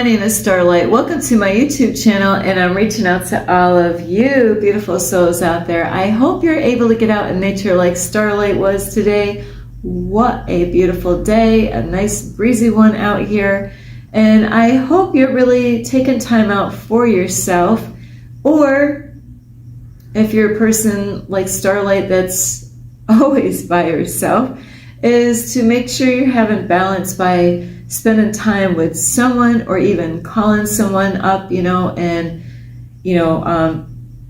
my name is Starlight. Welcome to my YouTube channel, and I'm reaching out to all of you beautiful souls out there. I hope you're able to get out in nature like Starlight was today. What a beautiful day, a nice breezy one out here. And I hope you're really taking time out for yourself, or if you're a person like Starlight that's always by yourself, is to make sure you're having balance by spending time with someone, or even calling someone up, and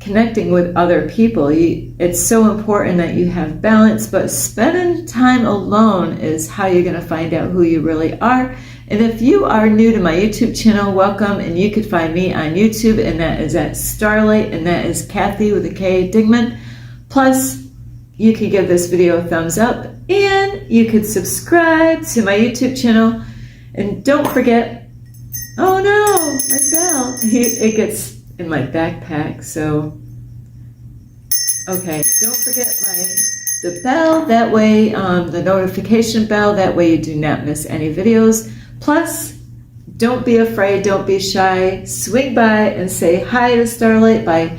connecting with other people. It's so important that you have balance, but spending time alone is how you're going to find out who you really are. And if you are new to my YouTube channel, welcome, and you could find me on YouTube, and that is at Starlight, and that is Kathy with a K Dingman. Plus, you could give this video a thumbs up, and you could subscribe to my YouTube channel. And don't forget, oh no, my bell. It gets in my backpack, so, okay. Don't forget the bell, that way, the notification bell, that way you do not miss any videos. Plus, don't be afraid, don't be shy. Swing by and say hi to Starlight by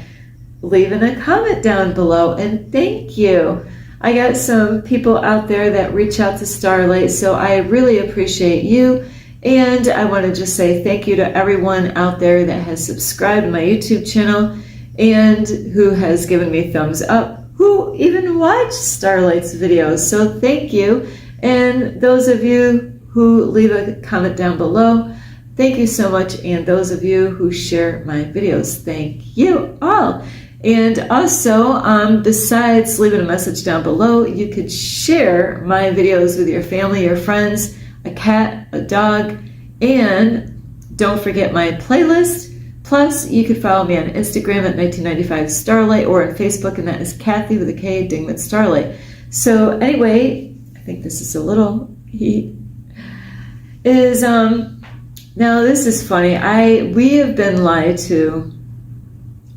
leaving a comment down below, and thank you. I got some people out there that reach out to Starlight, so I really appreciate you. And I want to just say thank you to everyone out there that has subscribed to my YouTube channel and who has given me thumbs up, who even watched Starlight's videos. So thank you. And those of you who leave a comment down below, thank you so much. And those of you who share my videos, thank you all. And also, besides leaving a message down below, you could share my videos with your family, your friends, a cat, a dog, and don't forget my playlist. Plus, you could follow me on Instagram at 1995 Starlight, or on Facebook, and that is Kathy with a K Dingman Starlight. So anyway, I think this is a little heat. Now this is funny. We have been lied to.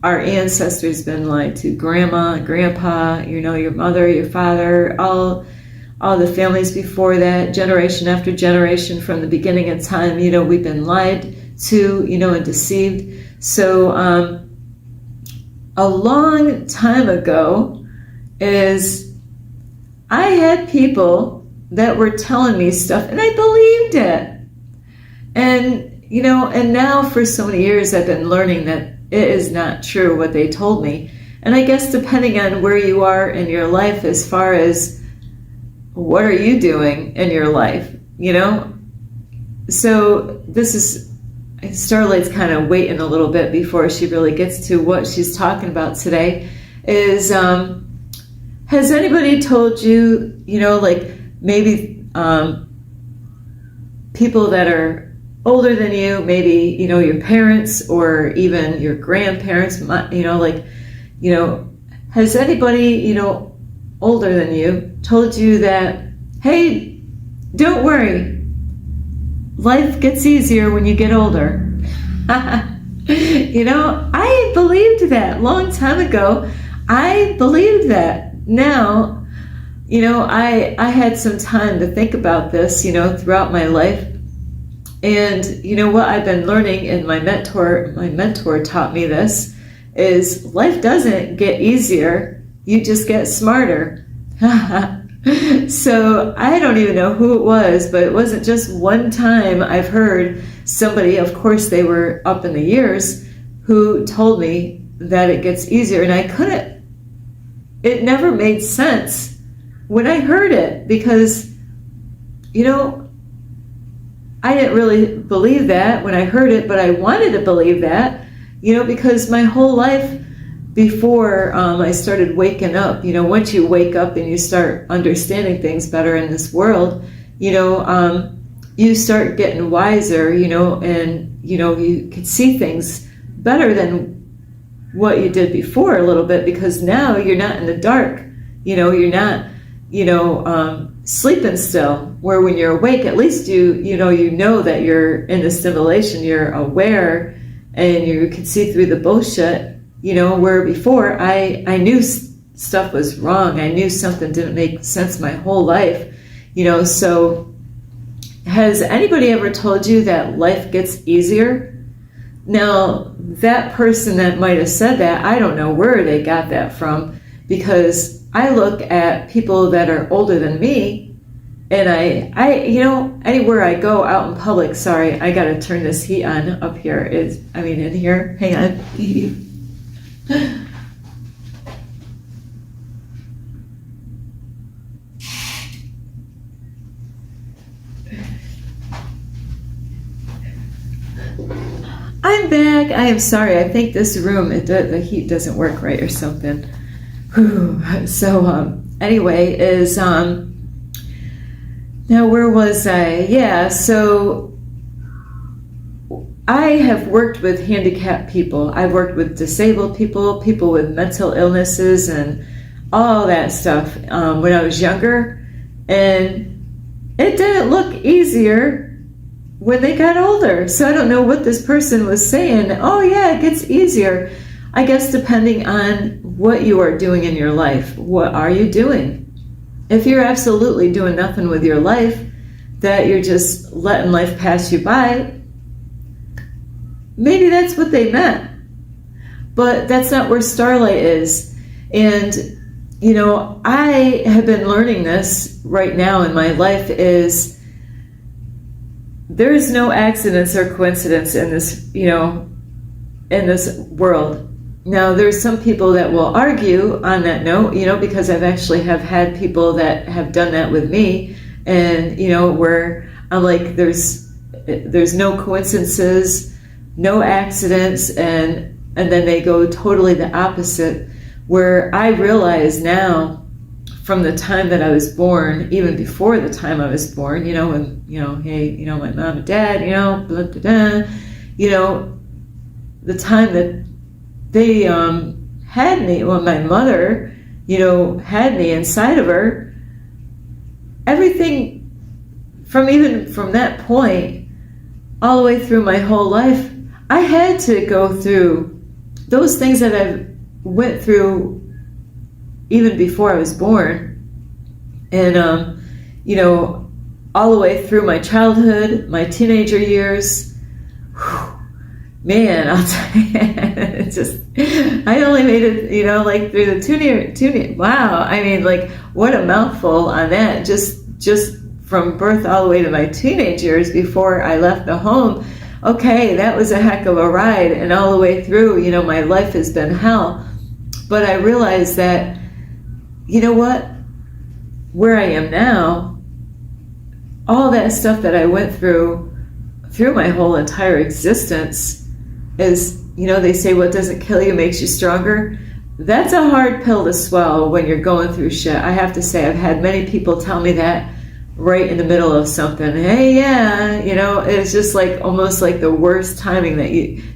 Our ancestors been lied to. Grandma, grandpa, your mother, your father, all the families before that, generation after generation, from the beginning of time, we've been lied to, and deceived. So a long time ago I had people that were telling me stuff, and I believed it. And, and now for so many years I've been learning that it is not true what they told me. And I guess depending on where you are in your life, as far as what are you doing in your life, So this is, Starlight's kind of waiting a little bit before she really gets to what she's talking about today. Is, has anybody told you, like maybe people that are older than you, maybe, your parents or even your grandparents, has anybody, older than you told you that, hey, don't worry, life gets easier when you get older? I believed that long time ago. I believed that. Now, I had some time to think about this, throughout my life. And what I've been learning, and my mentor taught me this, is life doesn't get easier, you just get smarter. So I don't even know who it was, but it wasn't just one time I've heard somebody, of course they were up in the years, who told me that it gets easier, and it never made sense when I heard it, because I didn't really believe that when I heard it, but I wanted to believe that, because my whole life before I started waking up, once you wake up and you start understanding things better in this world, you start getting wiser, and, you can see things better than what you did before a little bit, because now you're not in the dark, you're not, sleeping still, where when you're awake, at least you know that you're in the stimulation, you're aware, and you can see through the bullshit, where before I knew stuff was wrong. I knew something didn't make sense my whole life, so has anybody ever told you that life gets easier? Now, that person that might have said that, I don't know where they got that from, because I look at people that are older than me, and I anywhere I go out in public, sorry, I gotta turn this heat on up here, in here, hang on. I'm back. I am sorry. I think this room, the heat doesn't work right or something. Whew. So anyway, now where was I? Yeah, so I have worked with handicapped people. I've worked with disabled people, people with mental illnesses and all that stuff when I was younger. And it didn't look easier when they got older. So I don't know what this person was saying. Oh yeah, it gets easier. I guess depending on what you are doing in your life. What are you doing? If you're absolutely doing nothing with your life, that you're just letting life pass you by, maybe that's what they meant. But that's not where Starlight is. And I have been learning this right now in my life is there's no accidents or coincidence in this, in this world. Now, there's some people that will argue on that note, because I've actually have had people that have done that with me, and where I'm like, there's no coincidences, no accidents, and then they go totally the opposite. Where I realize now, from the time that I was born, even before the time I was born, when, hey, my mom and dad, blah, blah, blah, the time that they had me, well, my mother, had me inside of her, everything even from that point, all the way through my whole life, I had to go through those things that I went through even before I was born, and all the way through my childhood, my teenager years. Man, I'll tell you, it's just, I only made it, like through the two, wow, I mean, like, what a mouthful on that, just from birth all the way to my teenage years before I left the home. Okay, that was a heck of a ride, and all the way through, my life has been hell. But I realized that, what? Where I am now, all that stuff that I went through my whole entire existence is, they say what doesn't kill you makes you stronger. That's a hard pill to swallow when you're going through shit. I have to say, I've had many people tell me that right in the middle of something. Hey, yeah, it's just like almost like the worst timing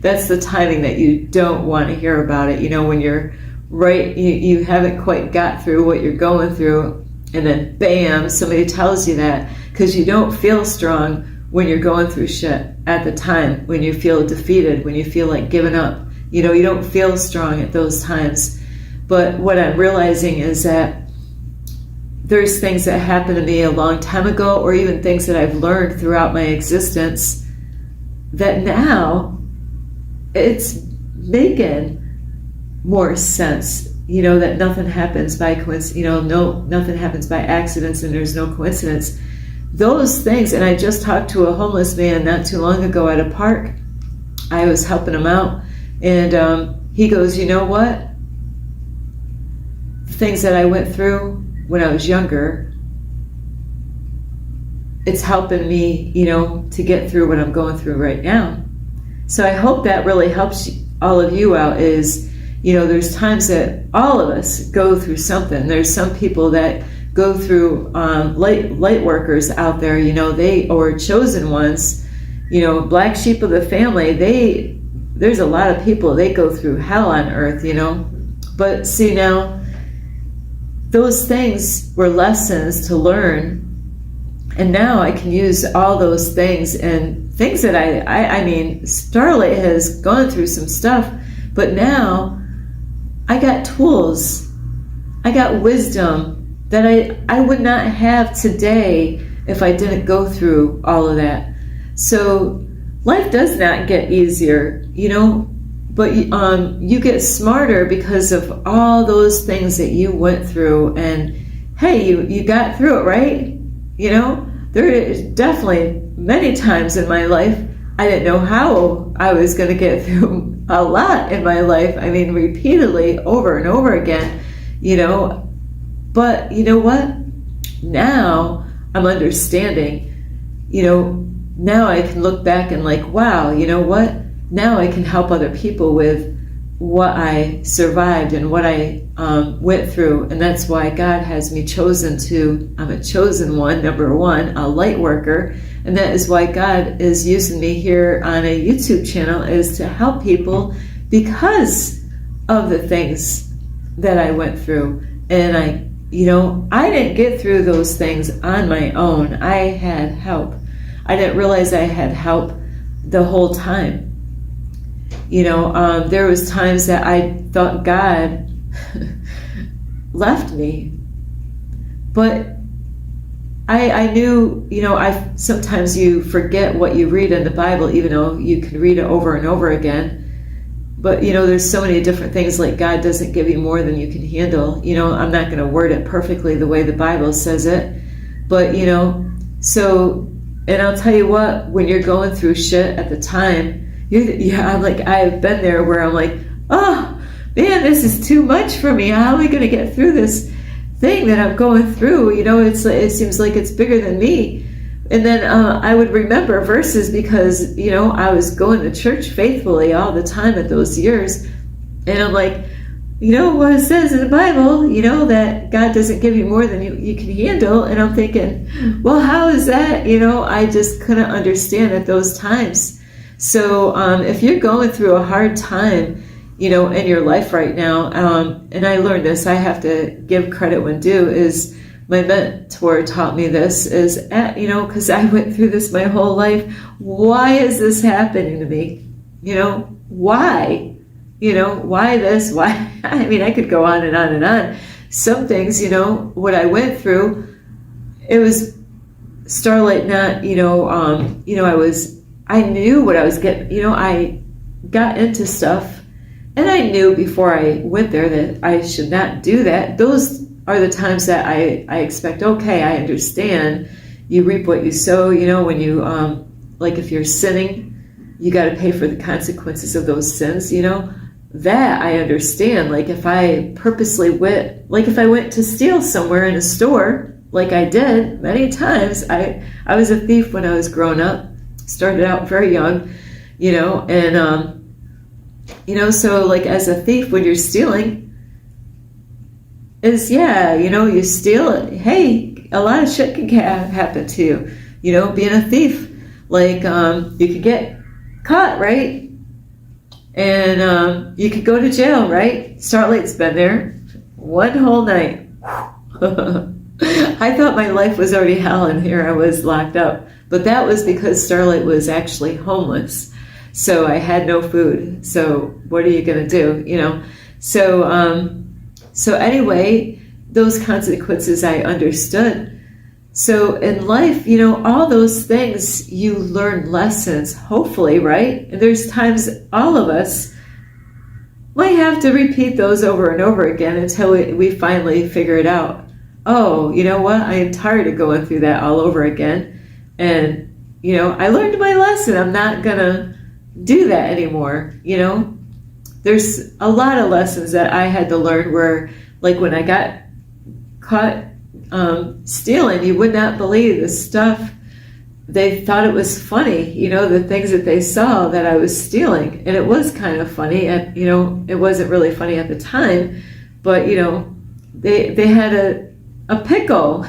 that's the timing that you don't want to hear about it. When you're right, you haven't quite got through what you're going through, and then bam, somebody tells you that, because you don't feel strong when you're going through shit at the time, when you feel defeated, when you feel like giving up. You don't feel strong at those times. But what I'm realizing is that there's things that happened to me a long time ago, or even things that I've learned throughout my existence, that now it's making more sense, that nothing happens by coincidence, nothing happens by accidents, and there's no coincidence. Those things, and I just talked to a homeless man not too long ago at a park. I was helping him out, and he goes, you know what? The things that I went through when I was younger, it's helping me, to get through what I'm going through right now. So I hope that really helps all of you out. Is, there's times that all of us go through something. There's some people that go through light workers out there, they, or chosen ones, black sheep of the family. There's a lot of people, they go through hell on earth, But see, now those things were lessons to learn, and now I can use all those things, and things that I mean, Starlight has gone through some stuff, but now I got tools, I got wisdom that I would not have today if I didn't go through all of that. So life does not get easier, but you get smarter because of all those things that you went through. And hey, you got through it, right? There is definitely many times in my life I didn't know how I was going to get through a lot in my life. I mean, repeatedly, over and over again, But you know what? Now I'm understanding, now I can look back and like, wow, you know what? Now I can help other people with what I survived and what I went through. And that's why God has me I'm a chosen one, number one, a light worker. And that is why God is using me here on a YouTube channel, is to help people because of the things that I went through. And I didn't get through those things on my own. I had help. I didn't realize I had help the whole time. There was times that I thought God left me, but I knew, sometimes you forget what you read in the Bible, even though you can read it over and over again. But, there's so many different things, like God doesn't give you more than you can handle. I'm not going to word it perfectly the way the Bible says it, but, and I'll tell you what, when you're going through shit at the time, I'm like, I've been there where I'm like, oh man, this is too much for me. How am I going to get through this thing that I'm going through? It seems like it's bigger than me. And then I would remember verses because, I was going to church faithfully all the time at those years. And I'm like, what it says in the Bible, that God doesn't give you more than you can handle. And I'm thinking, well, how is that? I just couldn't understand at those times. So if you're going through a hard time, in your life right now, and I learned this, I have to give credit when due, is my mentor taught me this, is, because I went through this my whole life. Why is this happening to me? Why? Why this? Why? I mean, I could go on and on and on. Some things, what I went through, it was Starlight not, I knew what I was getting, I got into stuff, and I knew before I went there that I should not do that. Those are the times that I expect, okay, I understand. You reap what you sow, when you, like if you're sinning, you got to pay for the consequences of those sins, that I understand. Like if I purposely if I went to steal somewhere in a store, like I did many times, I was a thief when I was growing up. Started out very young, and, so like as a thief, when you're stealing, is, you steal, hey, a lot of shit can happen to you, being a thief. Like, you could get caught, right? And you could go to jail, right? Starlight's been there one whole night. I thought my life was already hell, and here I was locked up. But that was because Starlight was actually homeless. So I had no food. So what are you going to do? So anyway, those consequences I understood. So in life, all those things, you learn lessons, hopefully, right? And there's times all of us might have to repeat those over and over again until we finally figure it out. Oh, you know what? I am tired of going through that all over again. And, I learned my lesson. I'm not going to do that anymore. There's a lot of lessons that I had to learn where, like when I got caught stealing, you would not believe the stuff. They thought it was funny, the things that they saw that I was stealing. And it was kind of funny. It wasn't really funny at the time, but, they had a pickle.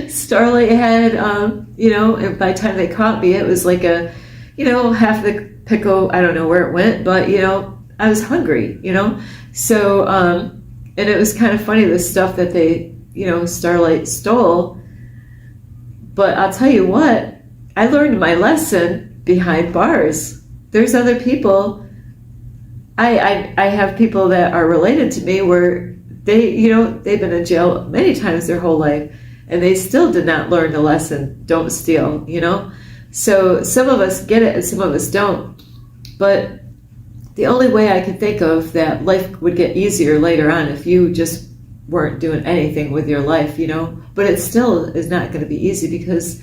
Starlight had, and by the time they caught me, it was like half the pickle, I don't know where it went, but, I was hungry, So, and it was kind of funny, the stuff that they, Starlight stole. But I'll tell you what, I learned my lesson behind bars. There's other people, I have people that are related to me where they, they've been in jail many times their whole life. and they still did not learn the lesson, don't steal, So some of us get it and some of us don't. But the only way I can think of that life would get easier later on if you just weren't doing anything with your life, but it still is not going to be easy because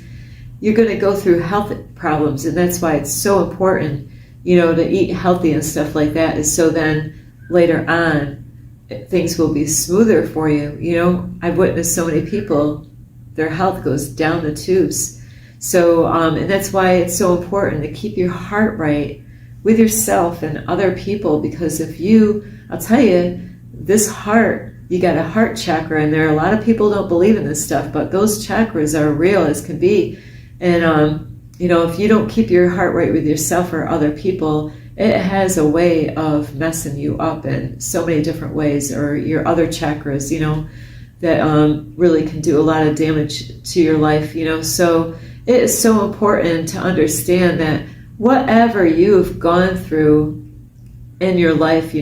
you're going to go through health problems, and that's why it's so important, to eat healthy and stuff like that, is so then later on things will be smoother for you. I've witnessed so many people, their health goes down the tubes. So, and that's why it's so important to keep your heart right with yourself and other people, because I'll tell you, this heart, you got a heart chakra in there. A lot of people don't believe in this stuff, but those chakras are real as can be. And, if you don't keep your heart right with yourself or other people, it has a way of messing you up in so many different ways, or your other chakras, that really can do a lot of damage to your life, So it is so important to understand that whatever you've gone through in your life,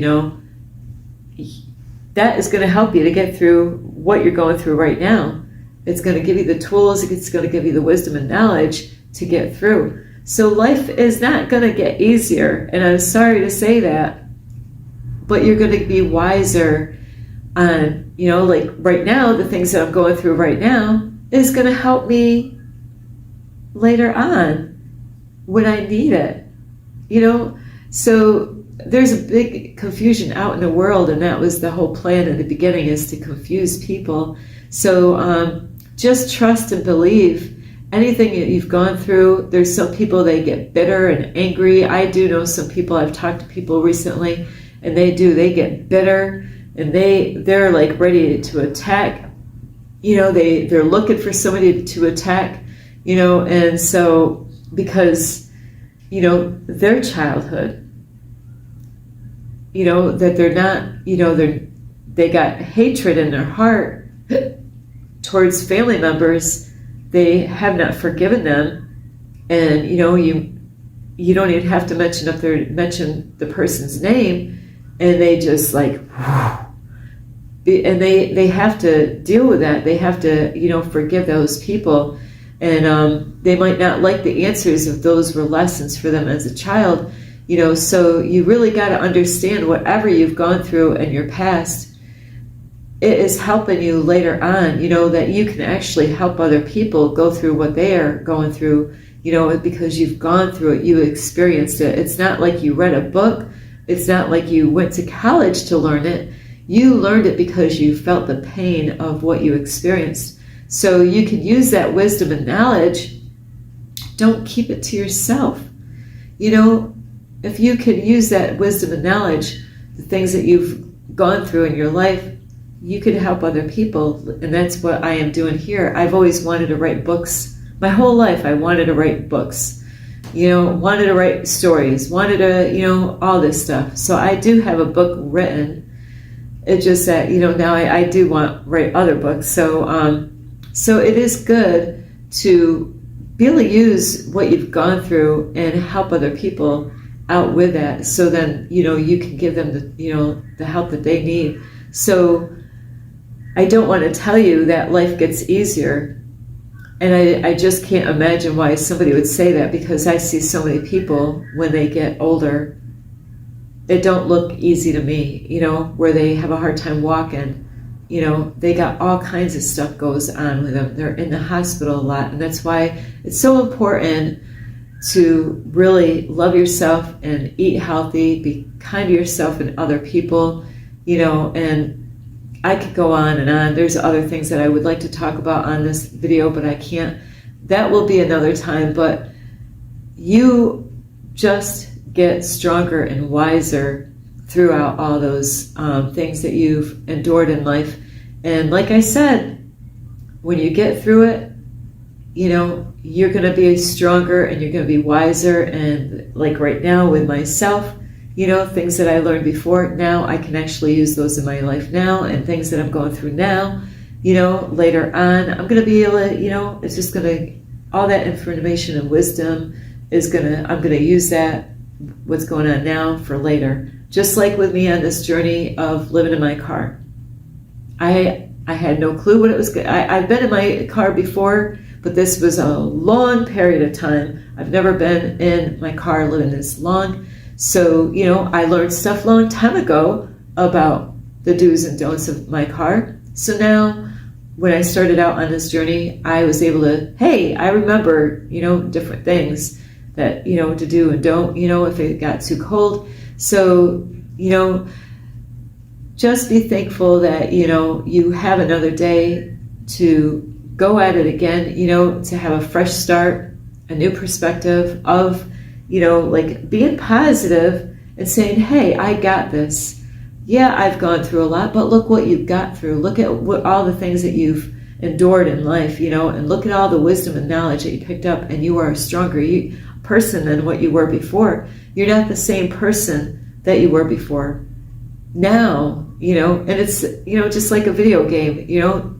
that is going to help you to get through what you're going through right now. It's going to give you the tools, it's going to give you the wisdom and knowledge to get through. So life is not going to get easier, and I'm sorry to say that, but you're going to be wiser on, like right now, the things that I'm going through right now is going to help me later on when I need it, So there's a big confusion out in the world, and that was the whole plan in the beginning, is to confuse people. So just trust and believe. Anything that you've gone through, there's some people, they get bitter and angry. I do know some people, I've talked to people recently, and they get bitter, and they're like ready to attack. They're looking for somebody to attack, and so because, their childhood, that they're not, they got hatred in their heart towards family members. They have not forgiven them, and you don't even have to mention the person's name, and they just like, and they have to deal with that. They have to forgive those people, and they might not like the answers if those were lessons for them as a child. So you really got to understand whatever you've gone through in your past, it is helping you later on, that you can actually help other people go through what they are going through, because you've gone through it, you experienced it. It's not like you read a book. It's not like you went to college to learn it. You learned it because you felt the pain of what you experienced. So you can use that wisdom and knowledge. Don't keep it to yourself. If you can use that wisdom and knowledge, the things that you've gone through in your life, you can help other people, and that's what I am doing here. I've always wanted to write books. My whole life I wanted to write books, wanted to write stories, wanted to, all this stuff. So I do have a book written. It's just that, now I do want to write other books. So, so it is good to really use what you've gone through and help other people out with that. So then, you can give them the help that they need. So I don't want to tell you that life gets easier, and I just can't imagine why somebody would say that, because I see so many people when they get older, it don't look easy to me, where they have a hard time walking, they got all kinds of stuff goes on with them. They're in the hospital a lot, and that's why it's so important to really love yourself and eat healthy, be kind to yourself and other people, and I could go on and on. There's other things that I would like to talk about on this video, but I can't. That will be another time. But you just get stronger and wiser throughout all those things that you've endured in life. And like I said, when you get through it, you're going to be stronger and you're going to be wiser. And like right now with myself, things that I learned before, now I can actually use those in my life now, and things that I'm going through now, later on, I'm going to be able to, it's just going to, all that information and wisdom I'm going to use that, what's going on now, for later. Just like with me on this journey of living in my car. I I had no clue what it was. I've been in my car before, but this was a long period of time. I've never been in my car living this long. So, you know, I learned stuff a long time ago about the do's and don'ts of my car. So now, when I started out on this journey, I was able to, hey, I remember, you know, different things that, you know, to do and don't, you know, if it got too cold. So, you know, just be thankful that, you know, you have another day to go at it again, you know, to have a fresh start, a new perspective of, you know, like being positive and saying, hey, I got this. Yeah, I've gone through a lot, but look what you've got through. Look at all the things that you've endured in life, you know, and look at all the wisdom and knowledge that you picked up, and you are a stronger person than what you were before. You're not the same person that you were before. Now, you know, and it's, you know, just like a video game, you know,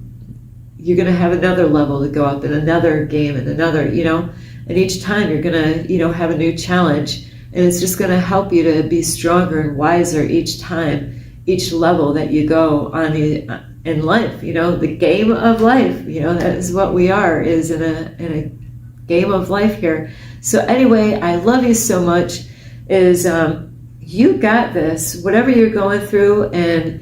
you're going to have another level to go up and another game and another, you know, and each time you're going to, you know, have a new challenge, and it's just going to help you to be stronger and wiser each time, each level that you go on in life, you know, the game of life, you know, that is what we are, is in a game of life here. So anyway, I love you so much. You got this, whatever you're going through, and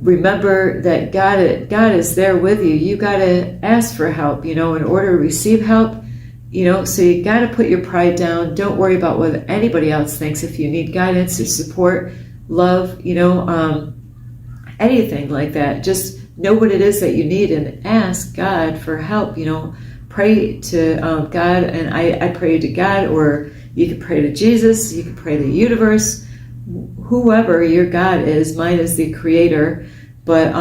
remember that God is there with you. You got to ask for help, you know, in order to receive help, you know, so you got to put your pride down. Don't worry about what anybody else thinks. If you need guidance or support, love, you know, anything like that, just know what it is that you need and ask God for help, you know, pray to God, and I pray to God, or you can pray to Jesus, you can pray to the universe, whoever your God is. Mine is the Creator. But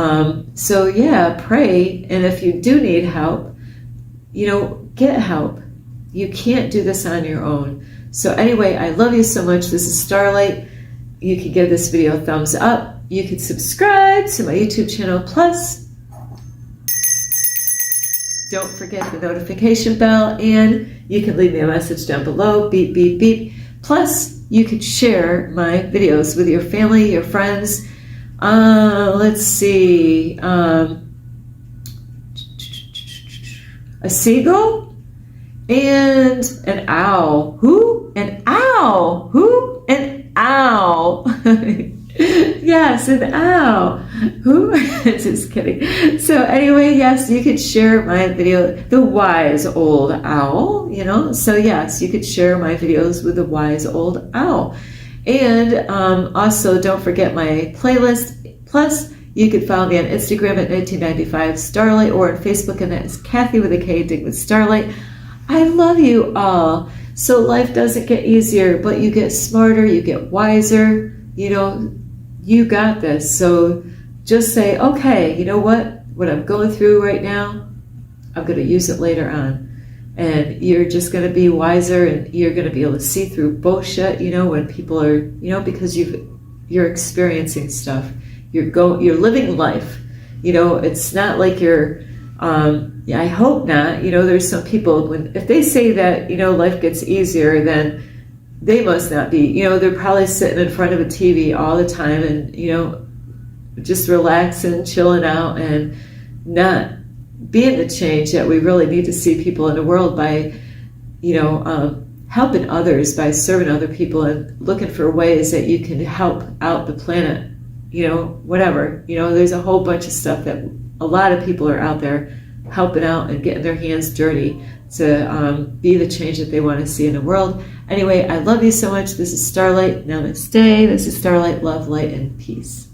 so yeah, pray, and if you do need help, you know, get help. You can't do this on your own. So anyway, I love you so much. This is Starlight. You can give this video a thumbs up. You can subscribe to my YouTube channel. Plus, don't forget the notification bell, and you can leave me a message down below. Beep, beep, beep. Plus, you can share my videos with your family, your friends. Let's see. A seagull? And an owl. Who? An owl. Who? An owl. Yes, an owl. Who? Just kidding. So anyway, yes, you could share my video, The Wise Old Owl, you know. So yes, you could share my videos with The Wise Old Owl. And also, don't forget my playlist. Plus, you can follow me on Instagram at 1995 Starlight, or on Facebook, and that is Kathy with a K, Dig with Starlight. I love you all. So life doesn't get easier, but you get smarter, you get wiser, you know, you got this. So just say, okay, you know what I'm going through right now, I'm going to use it later on. And you're just going to be wiser, and you're going to be able to see through bullshit, you know, when people are, you know, because you're experiencing stuff. You're living life. You know, it's not like you're, I hope not. You know, there's some people, if they say that, you know, life gets easier, then they must not be. You know, they're probably sitting in front of a TV all the time and, you know, just relaxing, chilling out, and not being the change that we really need to see people in the world by, you know, helping others, by serving other people, and looking for ways that you can help out the planet, you know, whatever. You know, there's a whole bunch of stuff that a lot of people are out there helping out and getting their hands dirty to be the change that they want to see in the world. Anyway, I love you so much. This is Starlight. Namaste. This is Starlight. Love, light, and peace.